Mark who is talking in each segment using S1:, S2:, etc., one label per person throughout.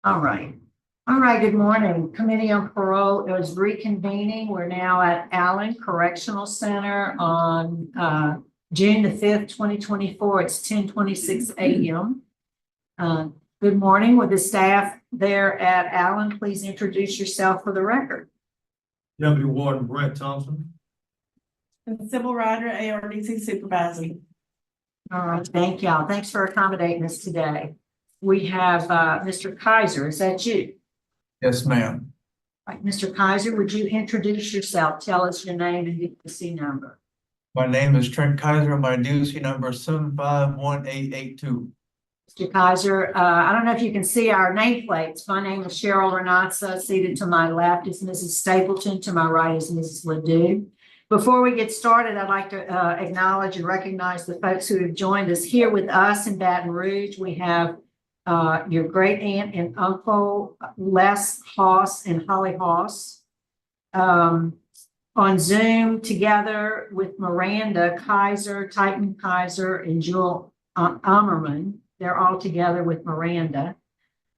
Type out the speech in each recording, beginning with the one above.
S1: All right. All right, good morning. Committee on Parole is reconvening. We're now at Allen Correctional Center on June the 5th, 2024. It's 10:26 a.m. Good morning. With the staff there at Allen, please introduce yourself for the record.
S2: Deputy Warden Brent Thompson.
S3: And Civil Rider, ARDC Supervisor.
S1: All right, thank y'all. Thanks for accommodating us today. We have Mr. Kaiser. Is that you?
S2: Yes, ma'am.
S1: All right, Mr. Kaiser, would you introduce yourself? Tell us your name and DUC number.
S2: My name is Trent Kaiser. My DUC number is 751882.
S1: Mr. Kaiser, I don't know if you can see our nameplates. My name is Cheryl Renatza. Seated to my left is Mrs. Stapleton. To my right is Mrs. Ledoux. Before we get started, I'd like to acknowledge and recognize the folks who have joined us here with us in Baton Rouge. We have your great aunt and uncle, Les Hoss and Holly Hoss. On Zoom together with Miranda Kaiser, Titan Kaiser, and Jewel Ammerman. They're all together with Miranda.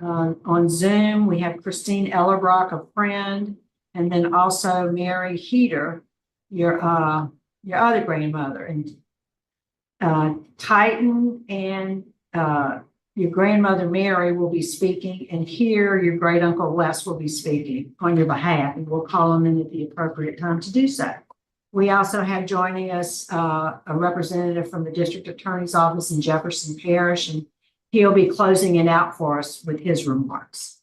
S1: On Zoom, we have Christine Ellerbrock, a friend, and then also Mary Heater, your other grandmother, and Titan and your grandmother Mary will be speaking, and here your great uncle Les will be speaking on your behalf, and we'll call them in at the appropriate time to do so. We also have joining us a representative from the District Attorney's Office in Jefferson Parish, and he'll be closing it out for us with his remarks.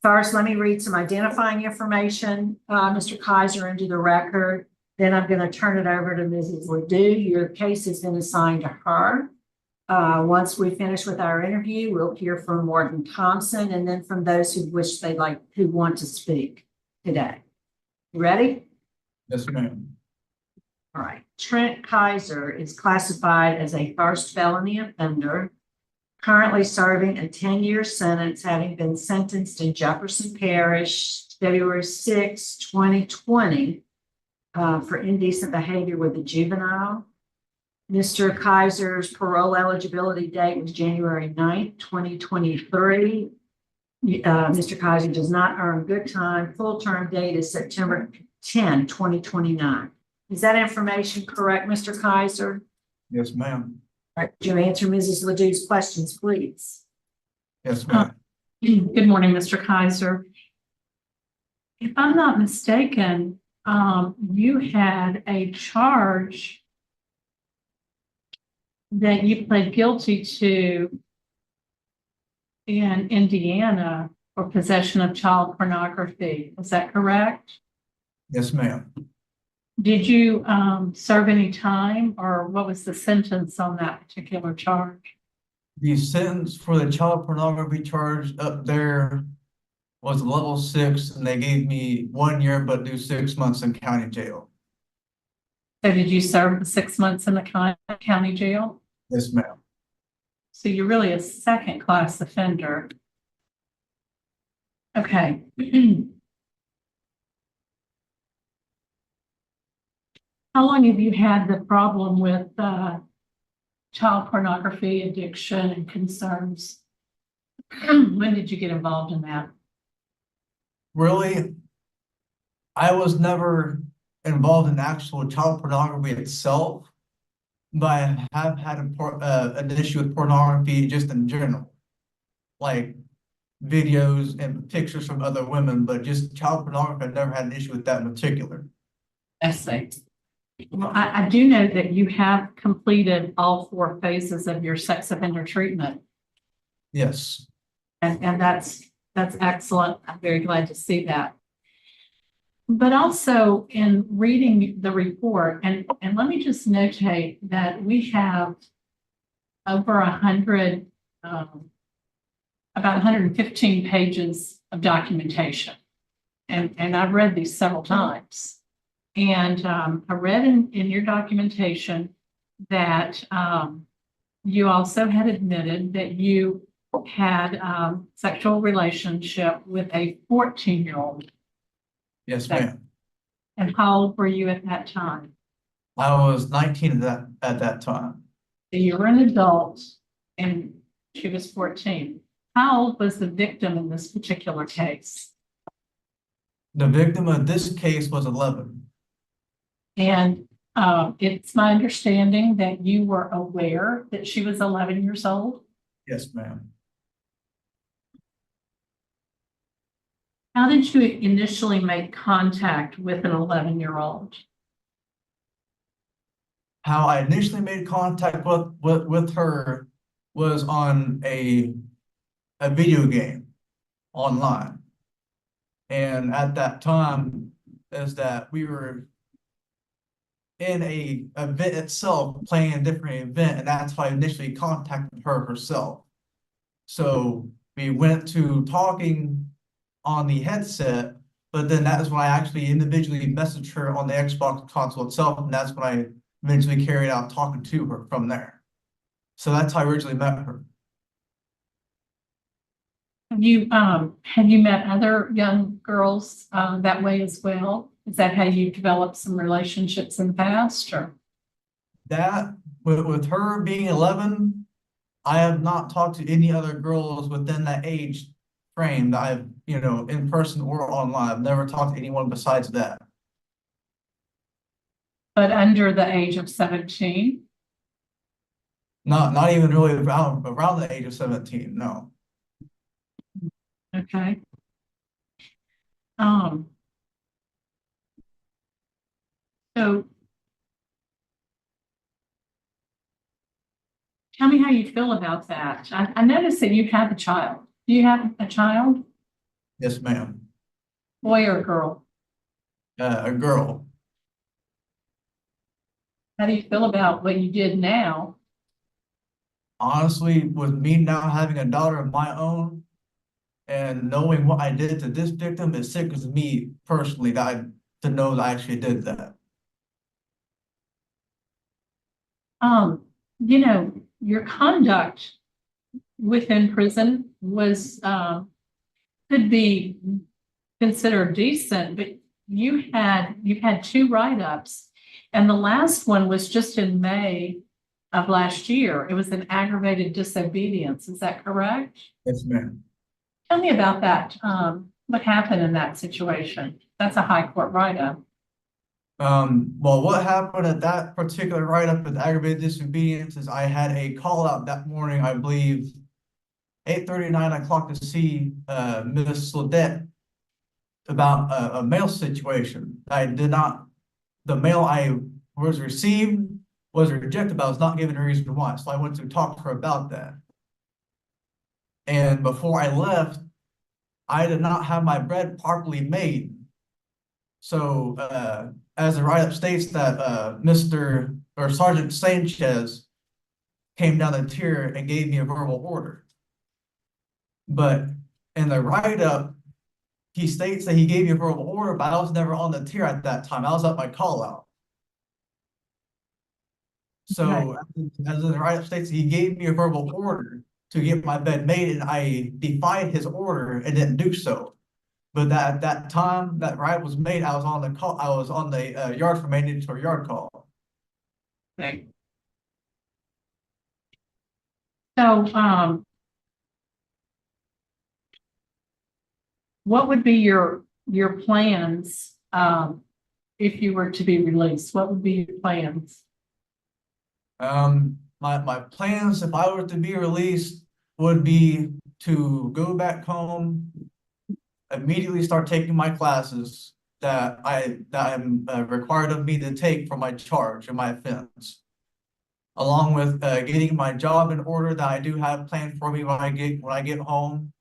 S1: First, let me read some identifying information, Mr. Kaiser, into the record. Then I'm going to turn it over to Mrs. Ledoux. Your case has been assigned to her. Once we finish with our interview, we'll hear from Morgan Thompson and then from those who want to speak today. You ready?
S2: Yes, ma'am.
S1: All right. Trent Kaiser is classified as a first felony offender, currently serving a 10-year sentence, having been sentenced in Jefferson Parish, February 6, 2020, for indecent behavior with a juvenile. Mr. Kaiser's parole eligibility date was January 9th, 2023. Mr. Kaiser does not earn good time. Full term date is September 10, 2029. Is that information correct, Mr. Kaiser?
S2: Yes, ma'am.
S1: All right, would you answer Mrs. Ledoux's questions, please?
S2: Yes, ma'am.
S3: Good morning, Mr. Kaiser. If I'm not mistaken, you had a charge that you pled guilty to in Indiana for possession of child pornography. Is that correct?
S2: Yes, ma'am.
S3: Did you serve any time, or what was the sentence on that particular charge?
S2: The sentence for the child pornography charge up there was level 6, and they gave me 1 year, but do 6 months in county jail.
S3: So did you serve the 6 months in the county jail?
S2: Yes, ma'am.
S3: So you're really a second class offender. Okay. How long have you had the problem with child pornography addiction and concerns? When did you get involved in that?
S2: Really, I was never involved in actual child pornography itself, but I have had an issue with pornography just in general, like videos and pictures from other women, but just child pornography, I've never had an issue with that in particular.
S3: I see. Well, I do know that you have completed all 4 phases of your sex offender treatment.
S2: Yes.
S3: And that's excellent. I'm very glad to see that. But also in reading the report, and let me just notate that we have over 100, about 115 pages of documentation. And I've read these several times. And I read in your documentation that you also had admitted that you had sexual relationship with a 14-year-old.
S2: Yes, ma'am.
S3: And how old were you at that time?
S2: I was 19 at that time.
S3: So you were an adult and she was 14. How old was the victim in this particular case?
S2: The victim of this case was 11.
S3: And it's my understanding that you were aware that she was 11 years old.
S2: Yes, ma'am.
S3: How did you initially make contact with an 11-year-old?
S2: How I initially made contact with her was on a video game online. And at that time is that we were in a event itself, playing a different event, and that's how I initially contacted her herself. So we went to talking on the headset, but then that is when I actually individually messaged her on the Xbox console itself, and that's when I eventually carried out talking to her from there. So that's how I originally met her.
S3: Have you met other young girls that way as well? Is that how you developed some relationships in the past, or?
S2: That with her being 11, I have not talked to any other girls within that age frame that I've, in person or online. I've never talked to anyone besides that.
S3: But under the age of 17?
S2: Not even really around the age of 17, no.
S3: Okay. So tell me how you feel about that. I noticed that you have a child. Do you have a child?
S2: Yes, ma'am.
S3: Boy or girl?
S2: A girl.
S3: How do you feel about what you did now?
S2: Honestly, with me now having a daughter of my own and knowing what I did to this victim, it sickens me personally to know that I actually did that.
S3: Your conduct within prison was could be considered decent, but you've had two write-ups, and the last one was just in May of last year. It was an aggravated disobedience. Is that correct?
S2: Yes, ma'am.
S3: Tell me about that. What happened in that situation? That's a high court write-up.
S2: Well, what happened at that particular write-up with aggravated disobedience is I had a call out that morning, I believe, 8:30, 9 o'clock, to see Miss Sledette about a mail situation. The mail I was received was rejected, but I was not given a reason why. So I went to talk to her about that. And before I left, I did not have my bread properly made. So as the write-up states that Mr. or Sergeant Sanchez came down the tier and gave me a verbal order. But in the write-up, he states that he gave me a verbal order, but I was never on the tier at that time. I was at my call out. So as the write-up states, he gave me a verbal order to get my bed made, and I defied his order and didn't do so. But at that time that write was made, I was on the call. I was on the yard for maintenance or yard call.
S3: Okay. So, what would be your plans if you were to be released? What would be your plans?
S2: My plans, if I were to be released, would be to go back home, immediately start taking my classes that I'm required of me to take for my charge and my offense, along with getting my job in order that I do have planned for me when I get home,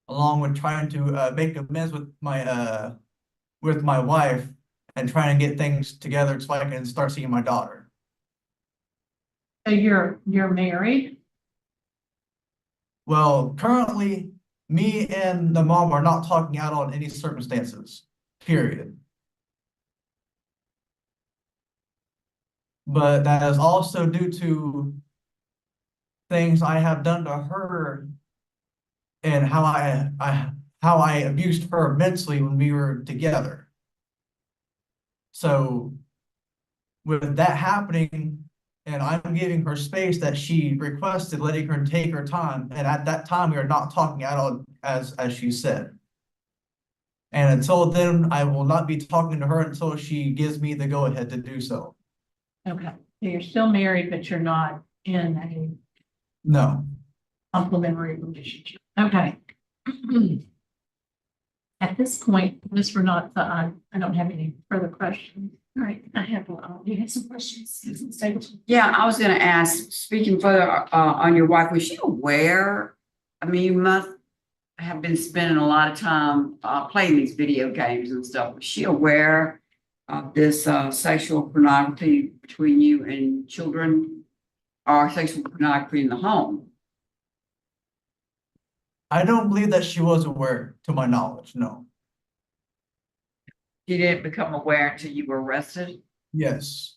S2: along with trying to make amends with my wife and trying to get things together so I can start seeing my daughter.
S3: So you're married?
S2: Well, currently, me and the mom are not talking out on any circumstances, period. But that is also due to things I have done to her and how I abused her mentally when we were together. So with that happening, And I'm giving her space that she requested, letting her take her time. And at that time, we are not talking at all, as she said. And until then, I will not be talking to her until she gives me the go-ahead to do so.
S3: Okay, so you're still married, but you're not in a
S2: No.
S3: complementary relationship. Okay. At this point, Ms. Renata, I don't have any further questions. All right, I have, you have some questions?
S4: Yeah, I was gonna ask, speaking further on your wife, was she aware? I mean, you must have been spending a lot of time playing these video games and stuff. Was she aware of this sexual pornography between you and children, or sexual pornography in the home?
S2: I don't believe that she was aware, to my knowledge, no.
S4: She didn't become aware until you were arrested?
S2: Yes.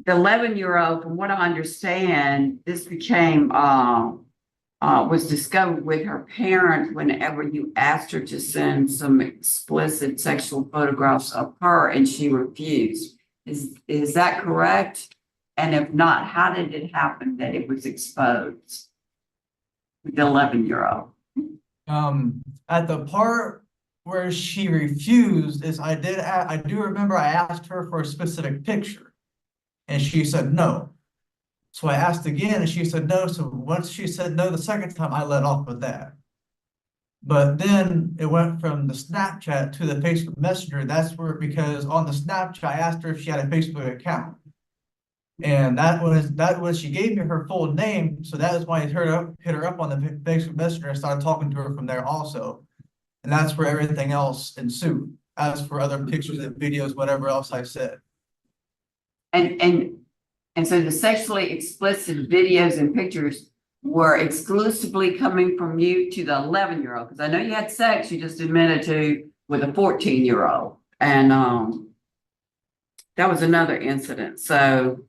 S4: The 11-year-old, from what I understand, this became was discovered with her parents whenever you asked her to send some explicit sexual photographs of her and she refused. Is that correct? And if not, how did it happen that it was exposed with the 11-year-old?
S2: At the part where she refused is I do remember I asked her for a specific picture and she said no. So I asked again and she said no. So once she said no the second time, I let off with that. But then it went from the Snapchat to the Facebook Messenger. That's where, because on the Snapchat, I asked her if she had a Facebook account. And that was she gave me her full name. So that is why I hit her up on the Facebook Messenger and started talking to her from there also. And that's where everything else ensued. As for other pictures and videos, whatever else I said.
S4: And so the sexually explicit videos and pictures were exclusively coming from you to the 11-year-old, because I know you had sex, you just admitted to, with a 14-year-old. And that was another incident. So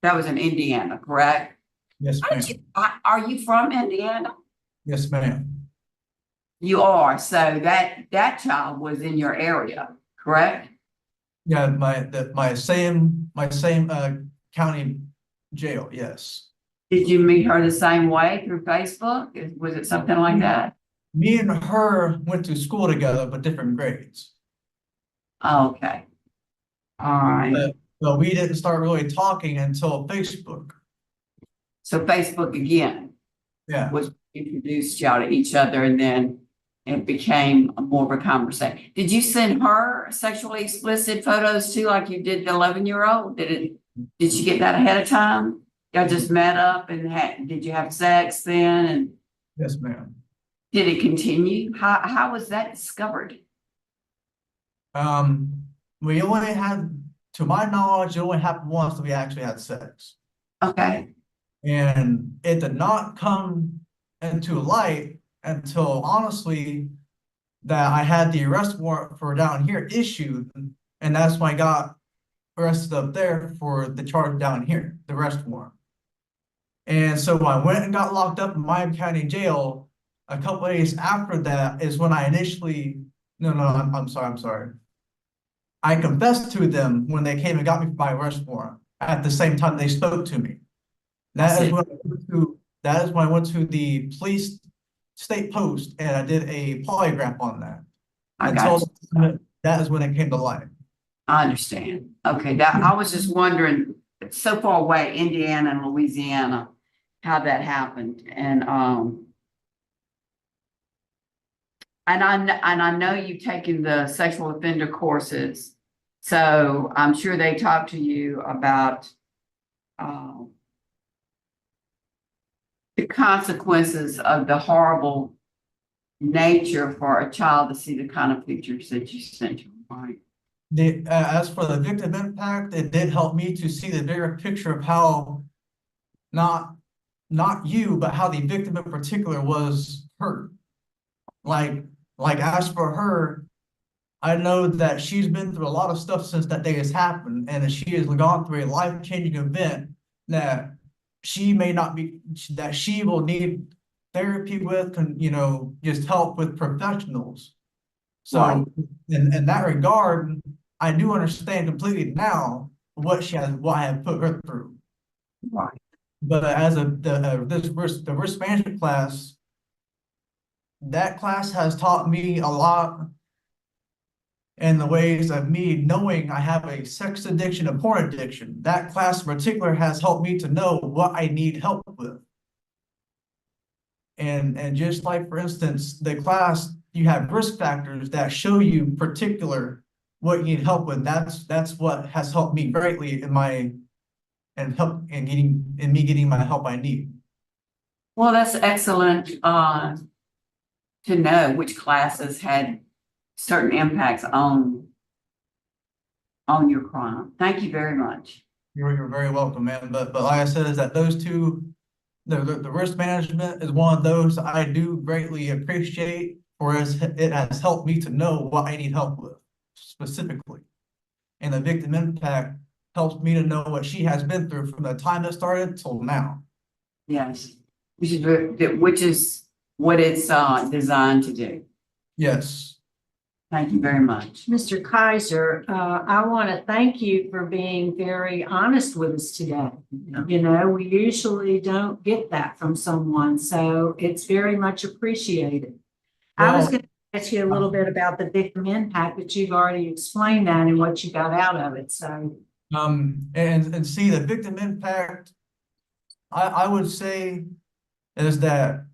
S4: that was in Indiana, correct?
S2: Yes, ma'am.
S4: Are you from Indiana?
S2: Yes, ma'am.
S4: You are. So that child was in your area, correct?
S2: Yeah, my same county jail, yes.
S4: Did you meet her the same way through Facebook? Was it something like that?
S2: Me and her went to school together, but different grades.
S4: Okay. All right.
S2: But we didn't start really talking until Facebook.
S4: So Facebook again
S2: Yeah.
S4: was introduced y'all to each other, and then it became more of a conversation. Did you send her sexually explicit photos too, like you did the 11-year-old? Did she get that ahead of time? Y'all just met up and did you have sex then? And
S2: Yes, ma'am.
S4: did it continue? How was that discovered?
S2: We only had, to my knowledge, it only happened once that we actually had sex.
S4: Okay.
S2: And it did not come into light until, honestly, that I had the arrest warrant for down here issued, and that's when I got arrested up there for the charge down here, the arrest warrant. And so I went and got locked up in Miami County Jail. A couple of days after that is when I initially, I'm sorry. I confessed to them when they came and got me for my arrest warrant at the same time they spoke to me. That is when I went to the police state post and I did a polygraph on that. That is when it came to light.
S4: I understand. Okay, I was just wondering, it's so far away, Indiana and Louisiana, how that happened. And I know you've taken the sexual offender courses, so I'm sure they talked to you about the consequences of the horrible nature for a child to see the kind of pictures that you sent to them, right?
S2: As for the victim impact, it did help me to see the bigger picture of how not you, but how the victim in particular was hurt. Like as for her, I know that she's been through a lot of stuff since that day has happened, and that she has gone through a life-changing event that she may not be, that she will need therapy with, just help with professionals. So
S4: Right.
S2: in that regard, I do understand completely now what I have put her through.
S4: Right.
S2: But as the risk management class, that class has taught me a lot in the ways of me knowing I have a sex addiction and porn addiction. That class in particular has helped me to know what I need help with. And just like, for instance, the class, you have risk factors that show you particular what you need help with. That's what has helped me greatly in me getting my help I need.
S4: Well, that's excellent, to know which classes had certain impacts on your crime. Thank you very much.
S2: You're very welcome, man. But like I said, is that those two, the risk management is one of those I do greatly appreciate, whereas it has helped me to know what I need help with specifically. And the victim impact helps me to know what she has been through from the time it started till now.
S4: Yes, which is what it's designed to do.
S2: Yes.
S4: Thank you very much.
S1: Mr. Kaiser, I want to thank you for being very honest with us today. You know, we usually don't get that from someone, so it's very much appreciated. I was
S2: Well,
S1: going to ask you a little bit about the victim impact, but you've already explained that and what you got out of it, so.
S2: and see the victim impact, I would say is that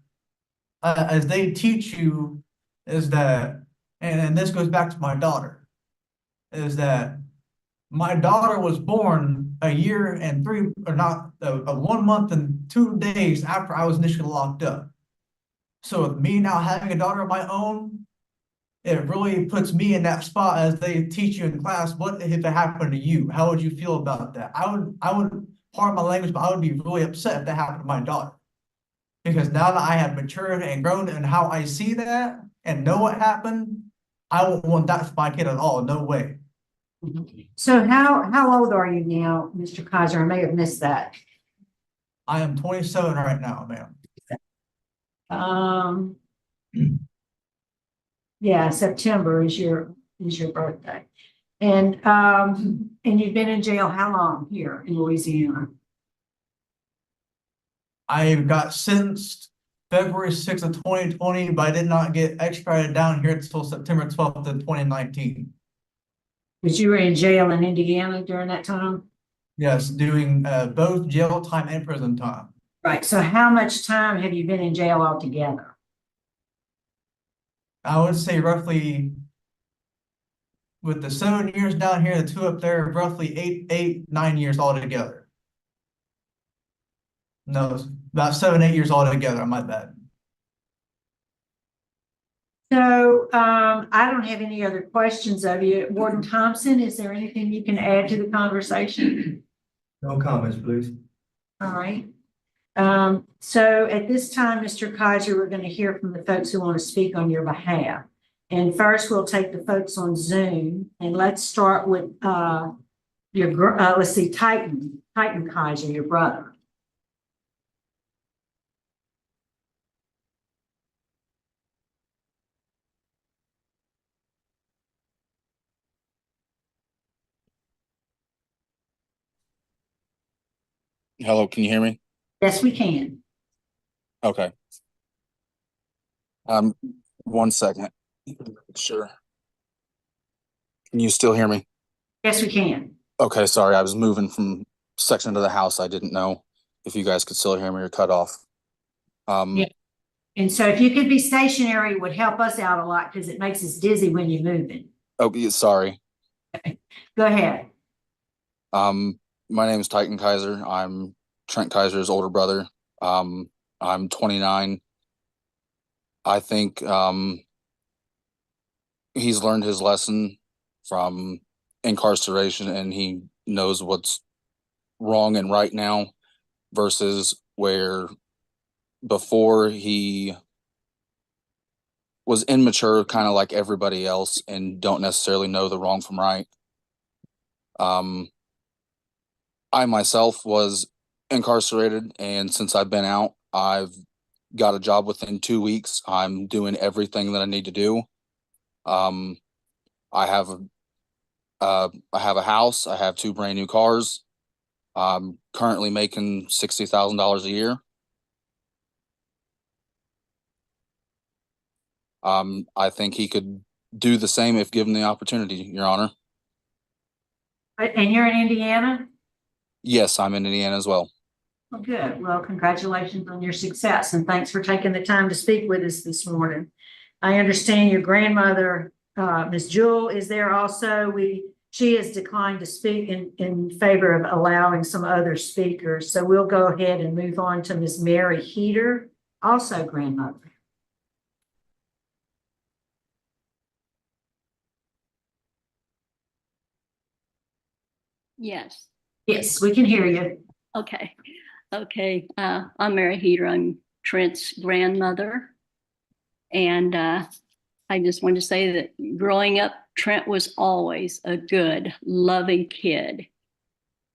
S2: as they teach you is that, and this goes back to my daughter, is that my daughter was born a year and three, or not, 1 month and 2 days after I was initially locked up. So with me now having a daughter of my own, it really puts me in that spot as they teach you in class. What if it happened to you? How would you feel about that? I would, pardon my language, but I would be really upset if that happened to my daughter. Because now that I have matured and grown in how I see that and know what happened, I won't want that for my kid at all. No way.
S1: So how old are you now, Mr. Kaiser? I may have missed that.
S2: I am 27 right now, ma'am.
S1: Yeah, September is your birthday. And you've been in jail how long here in Louisiana?
S2: I got sentenced February 6th of 2020, but I did not get extradited down here until September 12th of 2019.
S1: But you were in jail in Indiana during that time?
S2: Yes, doing both jail time and prison time.
S1: Right. So how much time have you been in jail altogether?
S2: I would say roughly, with the 7 years down here, the 2 up there, roughly 9 years altogether. No, about 7, 8 years altogether. My bad.
S1: So I don't have any other questions of you. Warden Thompson, is there anything you can add to the conversation?
S5: No comments, please.
S1: All right. So at this time, Mr. Kaiser, we're going to hear from the folks who want to speak on your behalf. And first, we'll take the folks on Zoom, and let's start with let's see, Titan Kaiser, your brother.
S6: Hello, can you hear me?
S1: Yes, we can.
S6: Okay. 1 second. Sure. Can you still hear me?
S1: Yes, we can.
S6: Okay, sorry, I was moving from section of the house. I didn't know if you guys could still hear me or cut off.
S1: Yeah. And so if you could be stationary, it would help us out a lot because it makes us dizzy when you're moving.
S6: Oh, yeah, sorry.
S1: Go ahead.
S6: My name is Titan Kaiser. I'm Trent Kaiser's older brother. I'm 29. I think he's learned his lesson from incarceration, and he knows what's wrong and right now versus where before he was immature, kind of like everybody else, and don't necessarily know the wrong from right. I myself was incarcerated, and since I've been out, I've got a job within 2 weeks. I'm doing everything that I need to do. I have I have a house. I have 2 brand new cars. I'm currently making $60,000 a year. I think he could do the same if given the opportunity, Your Honor.
S1: And you're in Indiana?
S6: Yes, I'm in Indiana as well.
S1: Well, good. Well, congratulations on your success and thanks for taking the time to speak with us this morning. I understand your grandmother, Ms. Jewel, is there also. She has declined to speak in favor of allowing some other speakers. So we'll go ahead and move on to Ms. Mary Heater, also grandmother.
S7: Yes.
S1: Yes, we can hear you.
S7: Okay. Okay. I'm Mary Heater. I'm Trent's grandmother. And I just want to say that growing up, Trent was always a good, loving kid.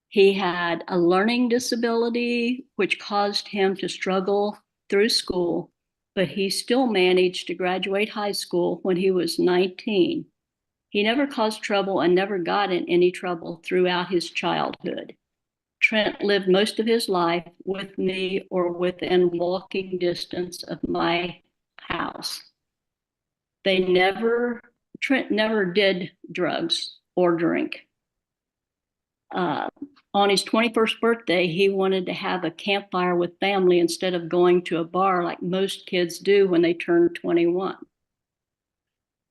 S7: He had a learning disability, which caused him to struggle through school, but he still managed to graduate high school when he was 19. He never caused trouble and never got in any trouble throughout his childhood. Trent lived most of his life with me or within walking distance of my house. Trent never did drugs or drink. On his 21st birthday, he wanted to have a campfire with family instead of going to a bar like most kids do when they turn 21.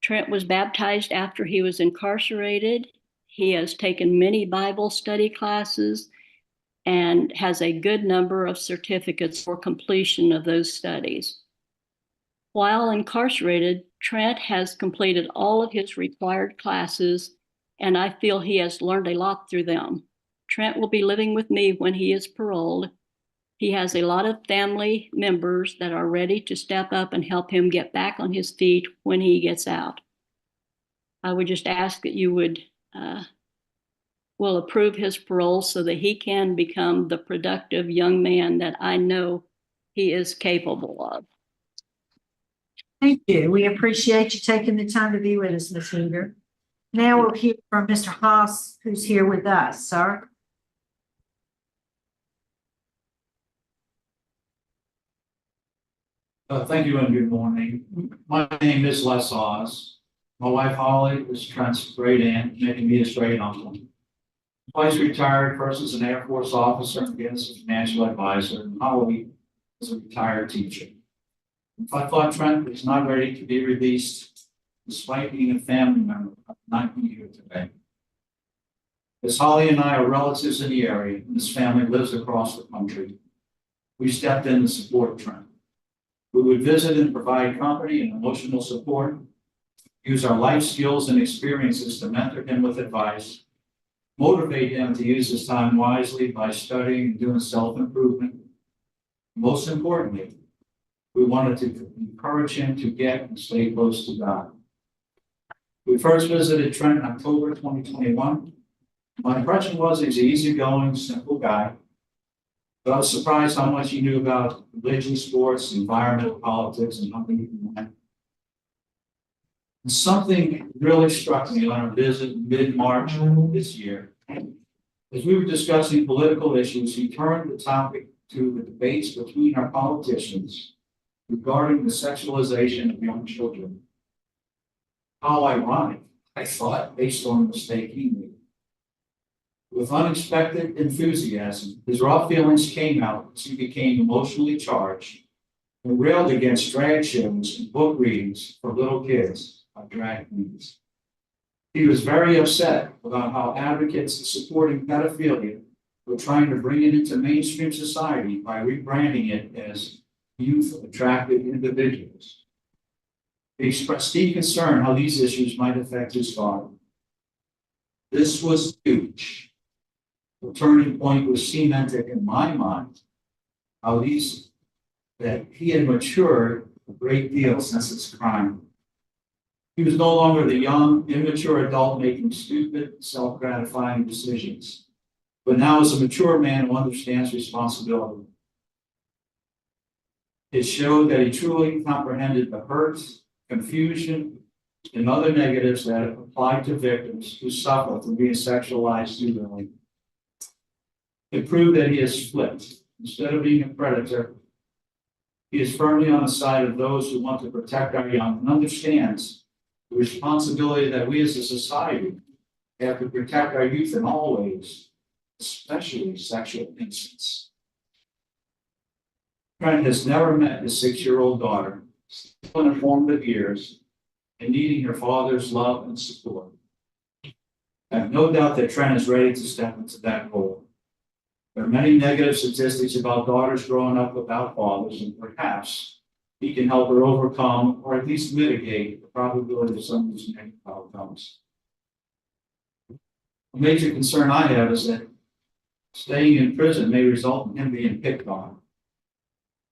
S7: Trent was baptized after he was incarcerated. He has taken many Bible study classes and has a good number of certificates for completion of those studies. While incarcerated, Trent has completed all of his required classes, and I feel he has learned a lot through them. Trent will be living with me when he is paroled. He has a lot of family members that are ready to step up and help him get back on his feet when he gets out. I would just ask that you will approve his parole so that he can become the productive young man that I know he is capable of.
S1: Thank you. We appreciate you taking the time to be with us, Ms. Heater. Now we'll hear from Mr. Haas, who's here with us, sir.
S8: Thank you and good morning. My name is Les Haas. My wife Holly is Trent's great aunt, making me his great uncle. Twice retired, first as an Air Force officer and again as a financial advisor, and Holly is a retired teacher. I thought Trent was not ready to be released, despite being a family member, I'm not here today. As Holly and I are relatives in the area, and his family lives across the country, we stepped in to support Trent. We would visit and provide company and emotional support, use our life skills and experiences to mentor him with advice, motivate him to use his time wisely by studying and doing self-improvement. Most importantly, we wanted to encourage him to get and stay close to God. We first visited Trent in October 2021. My impression was he's an easygoing, simple guy. But I was surprised how much he knew about religion, sports, environmental politics, and how he went. And something really struck me on our visit mid-March this year. As we were discussing political issues, he turned the topic to the debates between our politicians regarding the sexualization of young children. How ironic, I thought, based on the mistake he made. With unexpected enthusiasm, his raw feelings came out as he became emotionally charged and railed against drag shows and book readings for little kids by drag queens. He was very upset about how advocates supporting pedophilia were trying to bring it into mainstream society by rebranding it as youth attractive individuals. He expressed deep concern how these issues might affect his father. This was huge. The turning point was cemented in my mind, that he had matured a great deal since his crime. He was no longer the young, immature adult making stupid, self-gratifying decisions, but now is a mature man who understands responsibility. It showed that he truly comprehended the hurt, confusion, and other negatives that apply to victims who suffer from being sexualized juvenilely. It proved that he is flipped. Instead of being a predator, he is firmly on the side of those who want to protect our young and understands the responsibility that we as a society have to protect our youth in all ways, especially sexual innocence. Trent has never met his 6-year-old daughter, still in her formative years, and needing her father's love and support. I have no doubt that Trent is ready to step into that role. There are many negative statistics about daughters growing up without fathers, and perhaps he can help her overcome or at least mitigate the probability of some of these negative outcomes. A major concern I have is that staying in prison may result in him being picked on.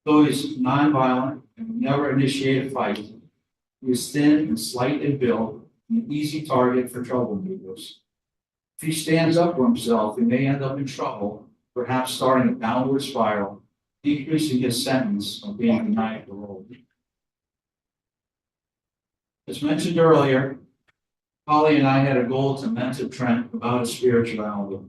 S8: Though he's nonviolent and would never initiate a fight, he is thin and slight in build, and an easy target for troublemakers. If he stands up for himself, he may end up in trouble, perhaps starting a downward spiral, decreasing his sentence of being denied parole. As mentioned earlier, Holly and I had a goal to mentor Trent about his spirituality.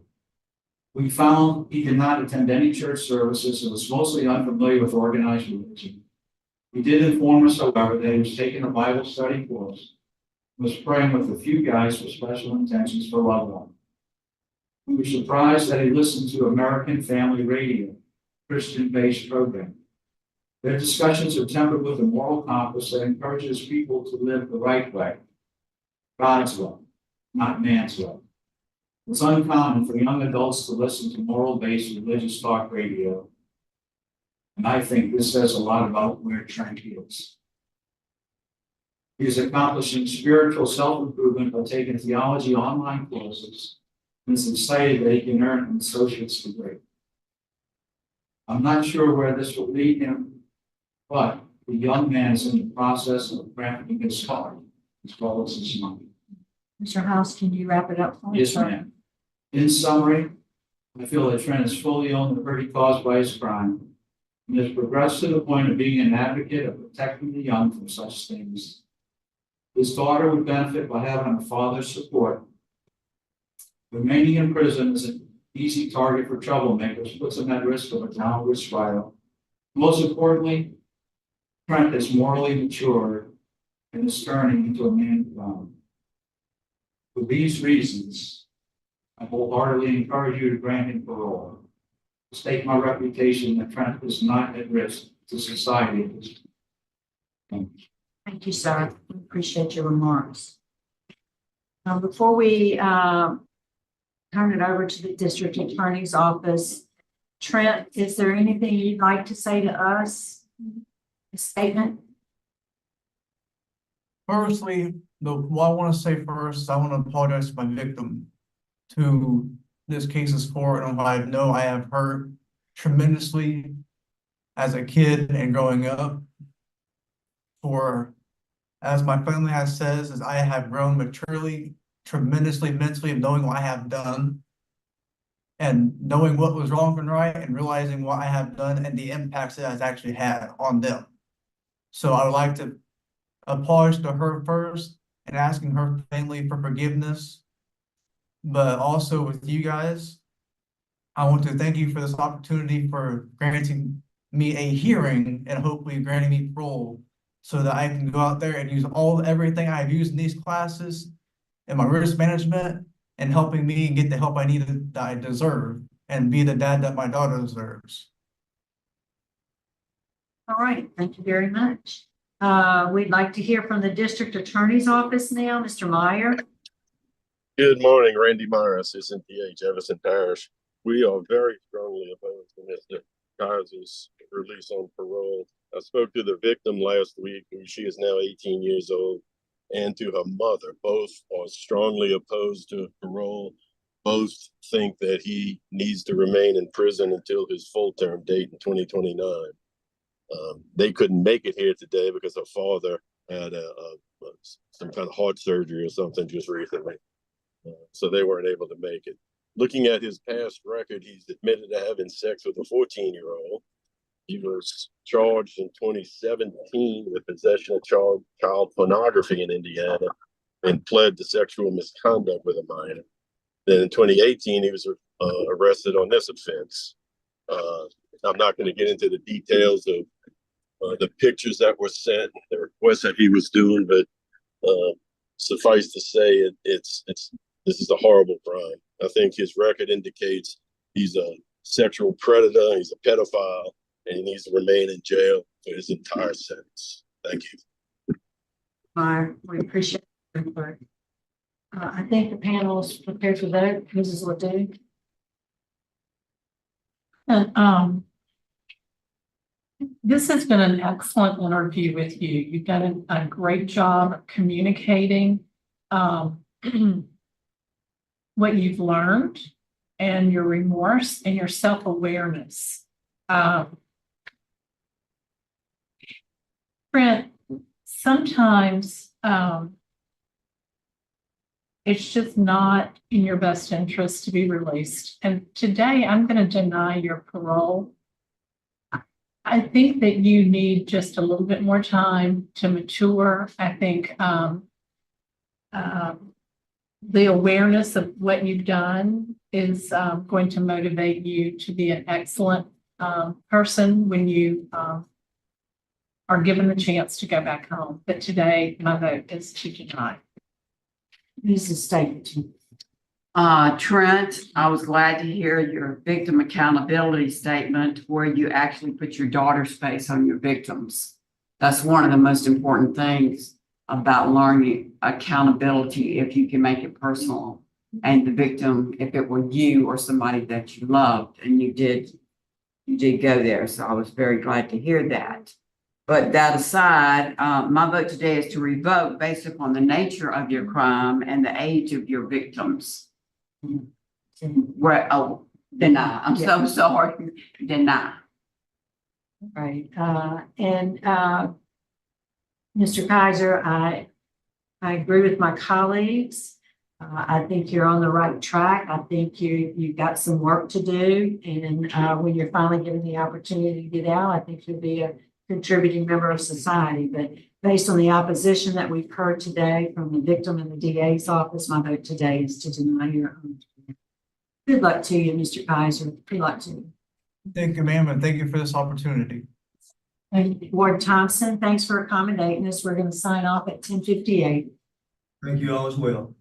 S8: We found he did not attend any church services and was mostly unfamiliar with organized religion. He did inform us, however, that he was taking a Bible study course and was praying with a few guys with special intentions for loved ones. We were surprised that he listened to American Family Radio, Christian-based program. Their discussions are tempered with a moral compass that encourages people to live the right way, God's way, not man's way. It's uncommon for young adults to listen to moral-based religious talk radio, and I think this says a lot about where Trent is. He is accomplishing spiritual self-improvement by taking theology online courses, and is excited that he can earn an associate's degree. I'm not sure where this will lead him, but the young man is in the process of crafting his heart as well as his mind.
S1: Mr. House, can you wrap it up for us?
S8: Yes, ma'am. In summary, I feel that Trent has fully owned the hurt he caused by his crime and has progressed to the point of being an advocate of protecting the young from such things. His daughter would benefit by having a father's support. Remaining in prison is an easy target for troublemakers, puts him at risk of a downward spiral. Most importantly, Trent has morally matured and is turning into a man of God. For these reasons, I wholeheartedly encourage you to grant him parole. To stake my reputation that Trent is not at risk to society at this time.
S1: Thank you, sir. We appreciate your remarks. Now, before we turn it over to the district attorney's office, Trent, is there anything you'd like to say to us? A statement?
S2: Firstly, what I want to say first, I want to apologize to my victim to this case is for, and I know I have hurt tremendously as a kid and growing up. For, as my family has says, is I have grown maturely, tremendously, mentally, of knowing what I have done and knowing what was wrong and right and realizing what I have done and the impacts it has actually had on them. So I would like to apologize to her first and asking her family for forgiveness. But also with you guys, I want to thank you for this opportunity for granting me a hearing and hopefully granting me parole so that I can go out there and use everything I've used in these classes and my risk management and helping me get the help I need that I deserve and be the dad that my daughter deserves.
S1: All right, thank you very much. We'd like to hear from the district attorney's office now, Mr. Meyer.
S9: Good morning, Randy Meyer, Assistant PA, Jefferson Parish. We are very strongly opposed to Mr. Kaiser's release on parole. I spoke to the victim last week, who she is now 18 years old, and to her mother. Both are strongly opposed to parole. Both think that he needs to remain in prison until his full term date in 2029. They couldn't make it here today because her father had some kind of heart surgery or something just recently. So they weren't able to make it. Looking at his past record, he's admitted to having sex with a 14-year-old. He was charged in 2017 with possession of child pornography in Indiana and pled to sexual misconduct with a minor. Then in 2018, he was arrested on this offense. I'm not going to get into the details of the pictures that were sent, the requests that he was doing, but suffice to say, this is a horrible crime. I think his record indicates he's a sexual predator, he's a pedophile, and he needs to remain in jail for his entire sentence. Thank you.
S1: We appreciate your input. I think the panel is prepared for that. Mrs. Ledoux.
S3: And, this has been an excellent interview with you. You've done a great job of communicating what you've learned and your remorse and your self-awareness. Trent, sometimes it's just not in your best interest to be released. And today I'm going to deny your parole. I think that you need just a little bit more time to mature. I think the awareness of what you've done is going to motivate you to be an excellent person when you are given the chance to go back home. But today, my vote is to deny.
S1: Mrs. Stapleton.
S4: Trent, I was glad to hear your victim accountability statement where you actually put your daughter's face on your victims. That's one of the most important things about learning accountability, if you can make it personal. And the victim, if it were you or somebody that you loved, and you did go there. So I was very glad to hear that. But that aside, my vote today is to revoke based upon the nature of your crime and the age of your victims. Deny. I'm so sorry. Deny.
S1: Right. Mr. Kaiser, I agree with my colleagues. I think you're on the right track. I think you've got some work to do. And when you're finally given the opportunity to get out, I think you'll be a contributing member of society. But based on the opposition that we've heard today from the victim and the DA's office, my vote today is to deny your own. Good luck to you, Mr. Kaiser. Good luck to you.
S2: Thank you, ma'am, and thank you for this opportunity.
S1: Thank you. Ward Thompson, thanks for accommodating us. We're going to sign off at 10:58.
S5: Thank you all as well.